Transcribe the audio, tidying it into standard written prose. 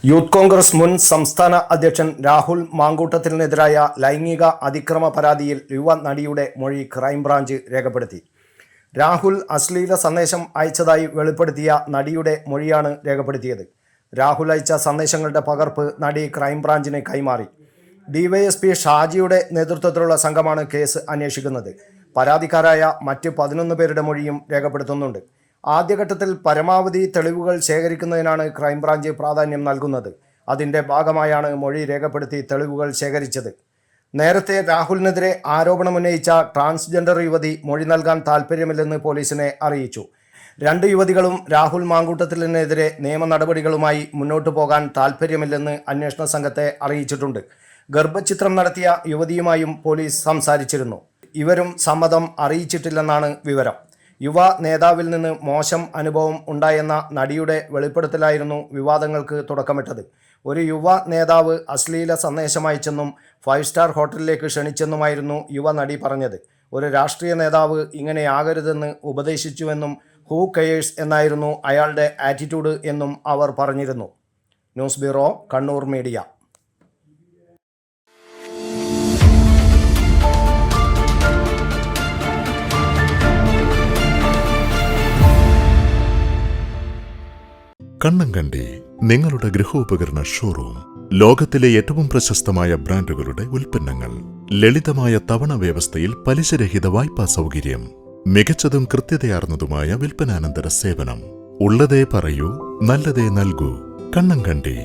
Youth Congress മുൻ സംസ്ഥാന അധ്യക്ഷൻ രാഹുൽ മാങ്കൂട്ടത്തിനെതിരായ ലൈംഗിക അതിക്രമ പരാതിയിൽ യുവ നടിയുടെ മൊഴി ക്രൈംബ്രാഞ്ച് രേഖപ്പെടുത്തി. രാഹുൽ അശ്ലീല സന്ദേശം അയച്ചതായി വെളിപ്പെടുത്തിയ നടിയുടെ മൊഴിയാണ് രേഖപ്പെടുത്തിയത്. രാഹുൽ അയച്ച സന്ദേശങ്ങളുടെ പകർപ്പ് നടി ക്രൈംബ്രാഞ്ചിന് കൈമാറി. ഡിവൈഎസ്പി ഷാജിയുടെ നേതൃത്വത്തിലുള്ള സംഘമാണ് കേസ് അന്വേഷിക്കുന്നത്. പരാതിക്കാരായ മറ്റ് 11 പേരുടെ മൊഴിയും രേഖപ്പെടുത്തുന്നുണ്ട്. ആദ്യഘട്ടത്തിൽ പരമാവധി തെളിവുകൾ ശേഖരിക്കുന്നതിനാണ് ക്രൈംബ്രാഞ്ച് പ്രാധാന്യം നൽകുന്നത്. അതിൻ്റെ ഭാഗമായാണ് മൊഴി രേഖപ്പെടുത്തി തെളിവുകൾ ശേഖരിച്ചത്. നേരത്തെ രാഹുലിനെതിരെ ആരോപണമുന്നയിച്ച ട്രാൻസ്ജെൻഡർ യുവതി മൊഴി നൽകാൻ താൽപ്പര്യമില്ലെന്ന് പോലീസിനെ അറിയിച്ചു. 2 യുവതികളും രാഹുൽ മാങ്കൂട്ടത്തിനെതിരെ നിയമ നടപടികളുമായി മുന്നോട്ടു പോകാൻ താൽപ്പര്യമില്ലെന്ന് അന്വേഷണ സംഘത്തെ അറിയിച്ചിട്ടുണ്ട്. ഗർഭചിത്രം നടത്തിയ യുവതിയുമായും പോലീസ് സംസാരിച്ചിരുന്നു. ഇവരും സമ്മതം അറിയിച്ചിട്ടില്ലെന്നാണ് വിവരം. യുവ നേതാവിൽ നിന്ന് മോശം അനുഭവം ഉണ്ടായെന്ന നടിയുടെ വെളിപ്പെടുത്തലായിരുന്നു വിവാദങ്ങൾക്ക് തുടക്കമിട്ടത്. ഒരു യുവ നേതാവ് അശ്ലീല സന്ദേശമയച്ചെന്നും 5 സ്റ്റാർ ഹോട്ടലിലേക്ക് ക്ഷണിച്ചെന്നുമായിരുന്നു യുവ നടി പറഞ്ഞത്. ഒരു രാഷ്ട്രീയ നേതാവ് ഇങ്ങനെയാകരുതെന്ന് ഉപദേശിച്ചുവെന്നും ഹൂ കെയേഴ്സ് എന്നായിരുന്നു അയാളുടെ ആറ്റിറ്റ്യൂഡ് എന്നും അവർ പറഞ്ഞിരുന്നു. News bureau, Kannur media. Kannankandi നിങ്ങളുടെ ഗൃഹോപകരണ ഷോറൂം. ലോകത്തിലെ ഏറ്റവും പ്രശസ്തമായ ബ്രാൻഡുകളുടെ ഉൽപ്പന്നങ്ങൾ, ലളിതമായ തവണ വ്യവസ്ഥയിൽ പലിശരഹിത വായ്പാ സൗകര്യം, മികച്ചതും കൃത്യതയാർന്നതുമായ വിൽപ്പനാനന്തര സേവനം. ഉള്ളതേ പറയൂ, നല്ലതേ നൽകൂ. കണ്ണങ്കണ്ടി.